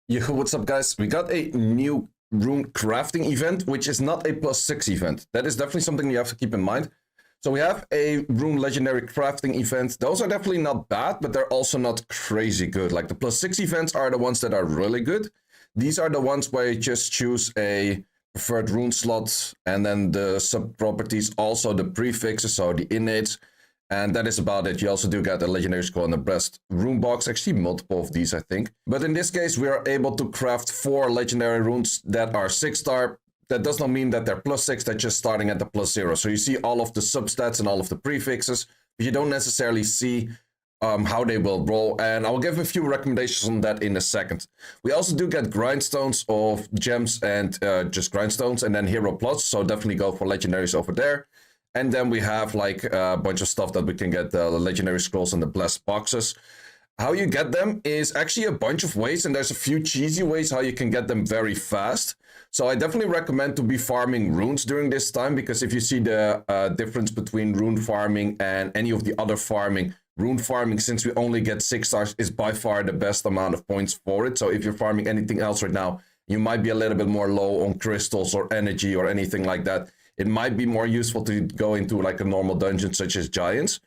Yo, what's up, guys? We got a new rune crafting event, which is not a +6 event. That is definitely something you have to keep in mind. So we have a rune legendary crafting event. Those are definitely not bad, but they're also not crazy good. Like the +6 events are the ones that are really good. These are the ones where you just choose a preferred rune slot and then the sub properties, also the prefixes, so the innates. And that is about it. You also do get a legendary scroll in the breast rune box. Actually, multiple of these, I think. But in this case, we are able to craft 4 legendary runes that are 6-star. That does not mean that they're +6, they're just starting at the +0. So you see all of the substats and all of the prefixes, but you don't necessarily see how they will roll. And I'll give a few recommendations on that in a second. We also do get grindstones of gems and just grindstones, and then hero plus. So definitely go for legendaries over there. And then we have like a bunch of stuff that we can get, the legendary scrolls and the blessed boxes. How you get them is actually a bunch of ways, and there's a few cheesy ways how you can get them very fast. So I definitely recommend to be farming runes during this time, because if you see the difference between rune farming and any of the other farming, rune farming, since we only get 6 stars, is by far the best amount of points for it. So if you're farming anything else right now, you might be a little bit more low on crystals or energy or anything like that. It might be more useful to go into like a normal dungeon such as Giants.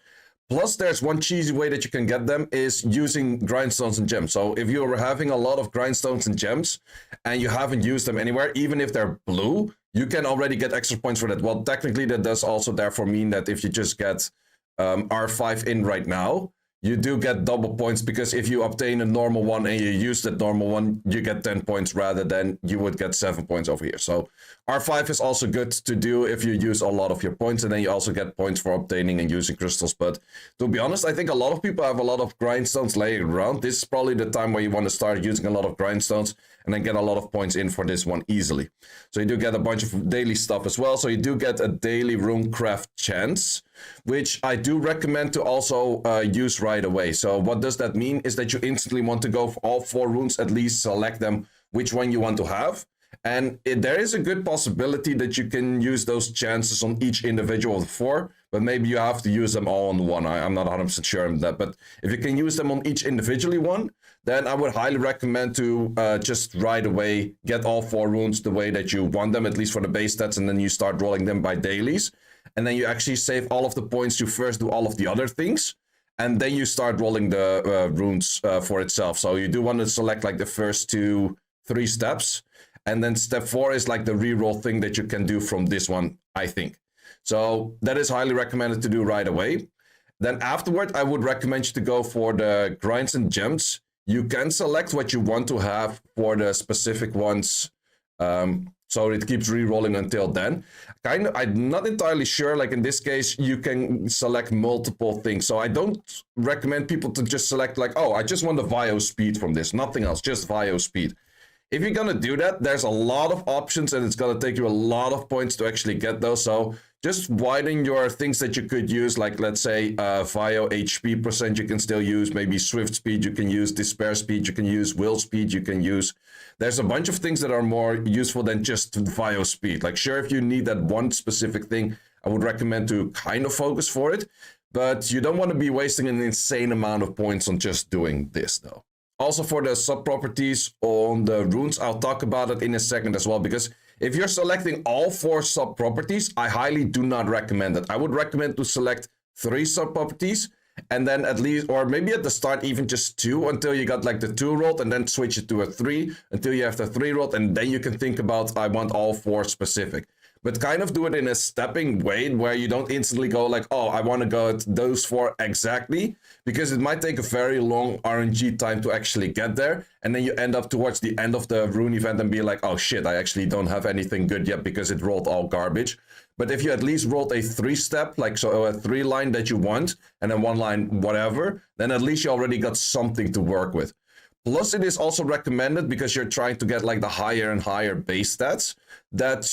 Plus, there's one cheesy way that you can get them is using grindstones and gems. So if you're having a lot of grindstones and gems and you haven't used them anywhere, even if they're blue, you can already get extra points for that. Well, technically, that does also therefore mean that if you just get R5 in right now, you do get double points, because if you obtain a normal one and you use that normal one, you get 10 points rather than you would get 7 points over here. So R5 is also good to do if you use a lot of your points, and then you also get points for obtaining and using crystals. But to be honest, I think a lot of people have a lot of grindstones laying around. This is probably the time where you want to start using a lot of grindstones and then get a lot of points in for this one easily. So you do get a bunch of daily stuff as well. So you do get a daily rune craft chance, which I do recommend to also use right away. So what does that mean is that you instantly want to go for all 4 runes, at least select them, which one you want to have. And there is a good possibility that you can use those chances on each individual of the 4, but maybe you have to use them all on one. I'm not 100% sure on that, but if you can use them on each individually one, then I would highly recommend to just right away get all 4 runes the way that you want them, at least for the base stats, and then you start rolling them by dailies. And then you actually save all of the points to first do all of the other things, and then you start rolling the runes for itself. So you do want to select like the first 2-3 steps, and then step 4 is like the reroll thing that you can do from this one, I think. So that is highly recommended to do right away. Then afterward, I would recommend you to go for the grinds and gems. You can select what you want to have for the specific ones. So it keeps re-rolling until then. I'm not entirely sure. Like in this case, you can select multiple things. So I don't recommend people to just select like, oh, I just want the Vio speed from this. Nothing else, just Vio speed. If you're going to do that, there's a lot of options, and it's going to take you a lot of points to actually get those. So just widen your things that you could use, like let's say Vio HP percent you can still use, maybe Swift speed you can use, Despair speed you can use, Will speed you can use. There's a bunch of things that are more useful than just Vio speed. Like sure, if you need that one specific thing, I would recommend to kind of focus for it, but you don't want to be wasting an insane amount of points on just doing this though. Also for the sub-properties on the runes, I'll talk about it in a second as well, because if you're selecting all 4 sub-properties, I highly do not recommend it. I would recommend to select 3 sub-properties, and then at least, or maybe at the start even just 2 until you got like the 2 rolled, and then switch it to a 3 until you have the 3 rolled, and then you can think about I want all 4 specific. But kind of do it in a stepping way where you don't instantly go like, oh, I want to go at those 4 exactly, because it might take a very long RNG time to actually get there. And then you end up towards the end of the rune event and be like, oh shit, I actually don't have anything good yet because it rolled all garbage. But if you at least rolled a 3-step, like so a 3-line that you want, and then 1 line whatever, then at least you already got something to work with. Plus, it is also recommended, because you're trying to get like the higher and higher base stats, that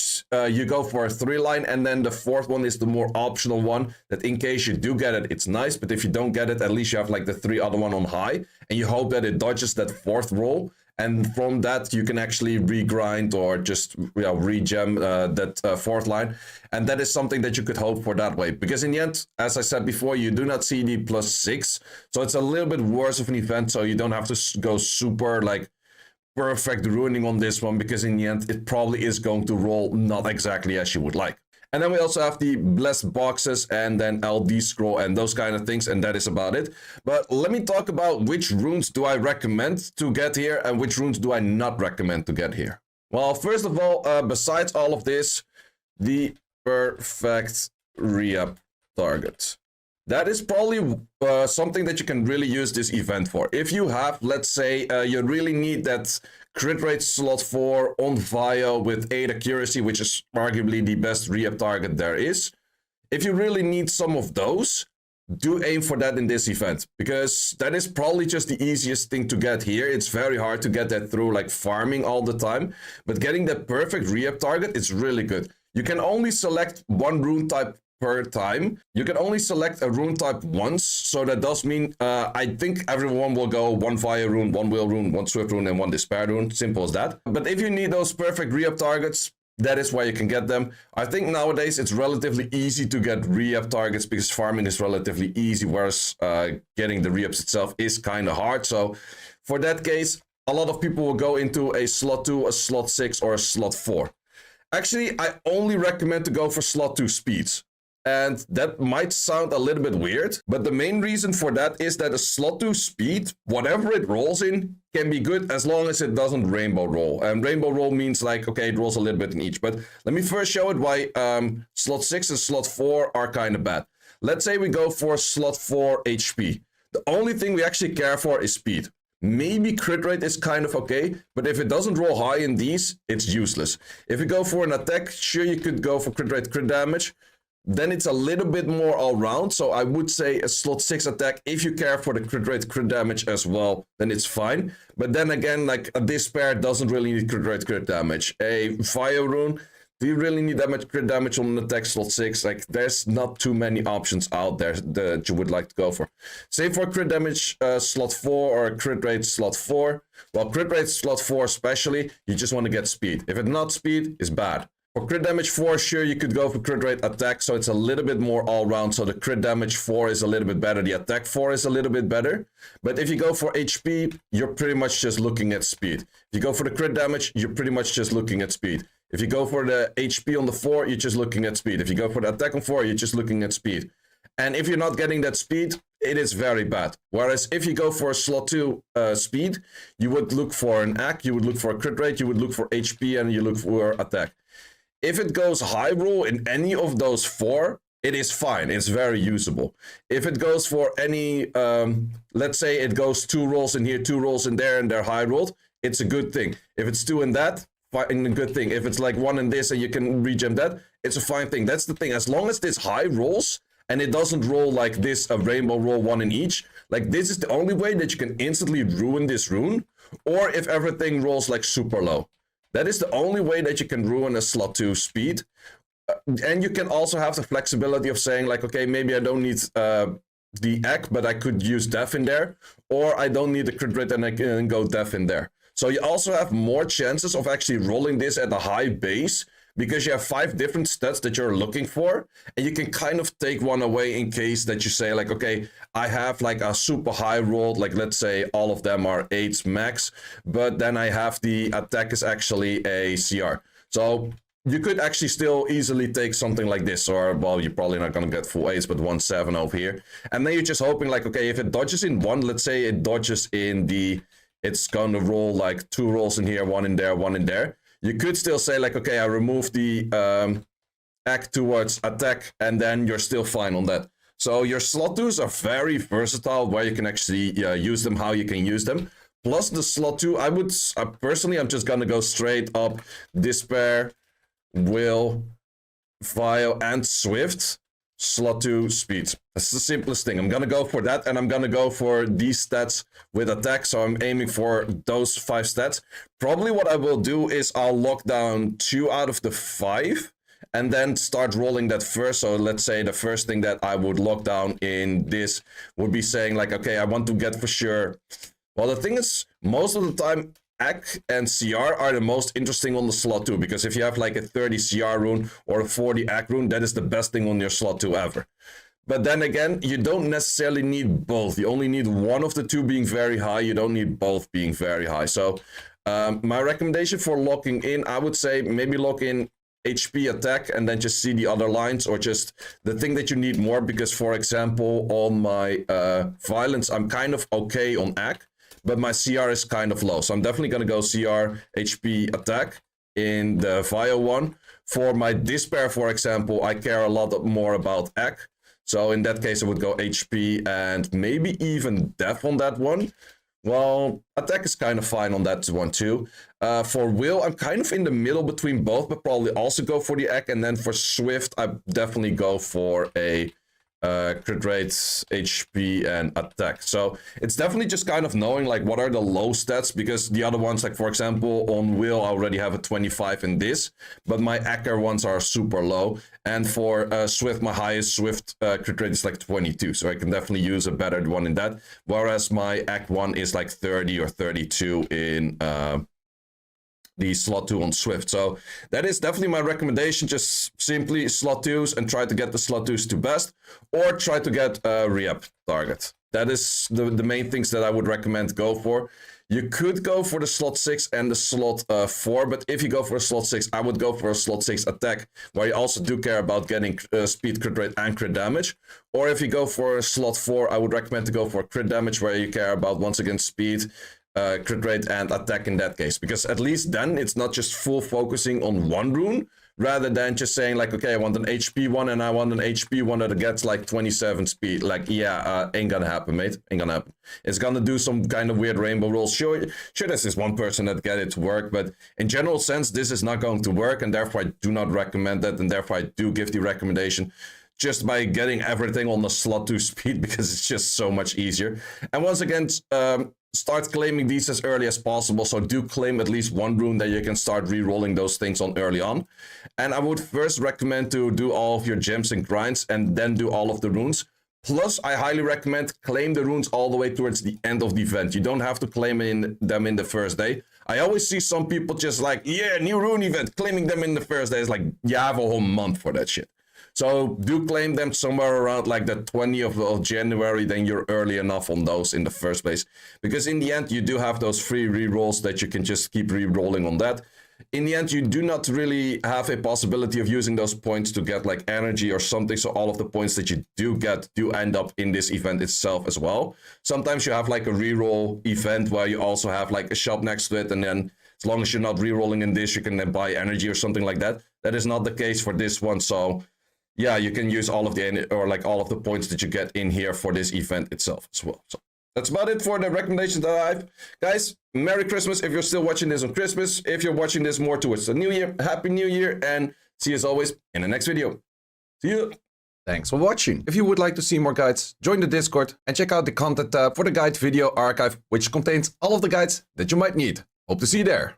you go for a 3-line, and then the 4th one is the more optional one, that in case you do get it, it's nice, but if you don't get it, at least you have like the 3 other one on high, and you hope that it dodges that 4th roll, and from that you can actually regrind or just regem that 4th line, and that is something that you could hope for that way, because in the end, as I said before, you do not see the +6, so it's a little bit worse of an event, so you don't have to go super like perfect ruining on this one, because in the end, it probably is going to roll not exactly as you would like. And then we also have the blessed boxes and then LD scroll and those kind of things, and that is about it. But let me talk about which runes do I recommend to get here and which runes do I not recommend to get here. Well, first of all, besides all of this, the perfect Reup target. That is probably something that you can really use this event for. If you have, let's say, you really need that crit rate slot 4 on Vio with 8 accuracy, which is arguably the best Reup target there is. If you really need some of those, do aim for that in this event, because that is probably just the easiest thing to get here. It's very hard to get that through like farming all the time, but getting that perfect Reup target is really good. You can only select one rune type per time. You can only select a rune type once, so that does mean I think everyone will go one fire rune, one will rune, one swift rune, and one despair rune. Simple as that. But if you need those perfect Reup targets, that is where you can get them. I think nowadays it's relatively easy to get Reup targets because farming is relatively easy, whereas getting the Reups itself is kind of hard. So for that case, a lot of people will go into a slot 2, a slot 6, or a slot 4. Actually, I only recommend to go for slot 2 speeds. And that might sound a little bit weird, but the main reason for that is that a slot 2 speed, whatever it rolls in, can be good as long as it doesn't rainbow roll. And rainbow roll means like, okay, it rolls a little bit in each. But let me first show it why slot 6 and slot 4 are kind of bad. Let's say we go for slot 4 HP. The only thing we actually care for is speed. Maybe crit rate is kind of okay, but if it doesn't roll high in these, it's useless. If you go for an attack, sure, you could go for crit rate, crit damage. Then it's a little bit more all round. So I would say a slot 6 attack, if you care for the crit rate, crit damage as well, then it's fine. But then again, like a despair doesn't really need crit rate, crit damage. A fire rune, do you really need that much crit damage on an attack slot 6? Like there's not too many options out there that you would like to go for. Same for crit damage slot 4 or crit rate slot 4. Well, crit rate slot 4 especially, you just want to get speed. If it's not speed, it's bad. For crit damage 4, sure, you could go for crit rate attack, so it's a little bit more all-round. So the crit damage 4 is a little bit better, the attack 4 is a little bit better. But if you go for HP, you're pretty much just looking at speed. If you go for the crit damage, you're pretty much just looking at speed. If you go for the HP on the 4, you're just looking at speed. If you go for the attack on 4, you're just looking at speed. And if you're not getting that speed, it is very bad. Whereas if you go for a slot 2 speed, you would look for an AC, you would look for a crit rate, you would look for HP, and you look for attack. If it goes high roll in any of those 4, it is fine. It's very usable. If it goes for any, let's say it goes 2 rolls in here, 2 rolls in there, and they're high rolled, it's a good thing. If it's 2 in that, fine, a good thing. If it's like 1 in this and you can regen that, it's a fine thing. That's the thing. As long as this high rolls and it doesn't roll like this, a rainbow roll 1 in each, like this is the only way that you can instantly ruin this rune, or if everything rolls like super low. That is the only way that you can ruin a slot 2 speed. And you can also have the flexibility of saying like, okay, maybe I don't need the AC, but I could use def in there. Or I don't need the crit rate and I can go def in there. So you also have more chances of actually rolling this at a high base, because you have 5 different stats that you're looking for, and you can kind of take one away in case that you say like, okay, I have like a super high roll, like let's say all of them are 8s max, but then I have the attack is actually a CR. So you could actually still easily take something like this, or well, you're probably not gonna get full 8s, but 1/7 over here. And then you're just hoping like, okay, if it dodges in 1, let's say it dodges in the, it's gonna roll like 2 rolls in here, 1 in there, 1 in there. You could still say like, okay, I remove the act towards attack, and then you're still fine on that. So your slot 2s are very versatile, where you can actually use them, how you can use them. Plus the slot 2, I would, personally, I'm just gonna go straight up Despair, Will, Vile, and Swift. Slot 2 speed. That's the simplest thing. I'm gonna go for that, and I'm gonna go for these stats with attack, so I'm aiming for those 5 stats. Probably what I will do is I'll lock down 2 out of the 5 and then start rolling that first. So let's say the first thing that I would lock down in this would be saying like, okay, I want to get for sure. Well, the thing is, most of the time AC and CR are the most interesting on the slot 2, because if you have like a 30 CR rune or a 40 AC rune, that is the best thing on your slot 2 ever. But then again, you don't necessarily need both. You only need one of the 2 being very high. You don't need both being very high. So My recommendation for locking in, I would say maybe lock in HP attack and then just see the other lines, or just the thing that you need more, because for example on my violence I'm kind of okay on AC, but my CR is kind of low, so I'm definitely gonna go CR HP attack in the Vio one. For my despair, for example, I care a lot more about AC, so in that case I would go HP and maybe even Death on that one. Well, attack is kind of fine on that one too. For will, I'm kind of in the middle between both, but probably also go for the egg. And then for swift, I definitely go for a crit rate, HP, and attack. So it's definitely just kind of knowing like what are the low stats, because the other ones, like for example on will, I already have a 25 in this, but my Acker ones are super low. And for swift, my highest swift crit rate is like 22, so I can definitely use a better one in that. Whereas my Act 1 is like 30 or 32 in the slot 2 on swift. So that is definitely my recommendation. Just simply slot 2s and try to get the slot 2s to best, or try to get a Reup target. That is the main things that I would recommend go for. You could go for the slot 6 and the slot 4, but if you go for a slot 6, I would go for a slot 6 attack, where you also do care about getting speed, crit rate, and crit damage. Or if you go for a slot 4, I would recommend to go for crit damage, where you care about, once again, speed, crit rate, and attack in that case. Because at least then it's not just full focusing on one rune, rather than just saying like, okay, I want an HP one and I want an HP one that gets like 27 speed. Like, yeah, ain't gonna happen, mate. Ain't gonna happen. It's gonna do some kind of weird rainbow rolls. Sure, there's this one person that get it to work, but in general sense, this is not going to work, and therefore I do not recommend that, and therefore I do give the recommendation just by getting everything on the slot 2 speed, because it's just so much easier. And once again, start claiming these as early as possible. So do claim at least one rune that you can start re-rolling those things on early on. And I would first recommend to do all of your gems and grinds and then do all of the runes. Plus, I highly recommend claim the runes all the way towards the end of the event. You don't have to claim them in the first day. I always see some people just like, yeah, new rune event, claiming them in the first day. It's like, you have a whole month for that shit. So do claim them somewhere around like the 20th of January, then you're early enough on those in the first place. Because in the end, you do have those free rerolls that you can just keep re-rolling on that. In the end, you do not really have a possibility of using those points to get like energy or something. So all of the points that you do get do end up in this event itself as well. Sometimes you have like a reroll event where you also have like a shop next to it. And then as long as you're not rerolling in this, you can then buy energy or something like that. That is not the case for this one. So yeah, you can use all of the, or like all of the points that you get in here for this event itself as well. So that's about it for the recommendations that I have. Guys, Merry Christmas if you're still watching this on Christmas. If you're watching this more towards the New Year, Happy New Year, and see you as always in the next video. See you. Thanks for watching. If you would like to see more guides, join the Discord and check out the content tab for the guide video archive, which contains all of the guides that you might need. Hope to see you there.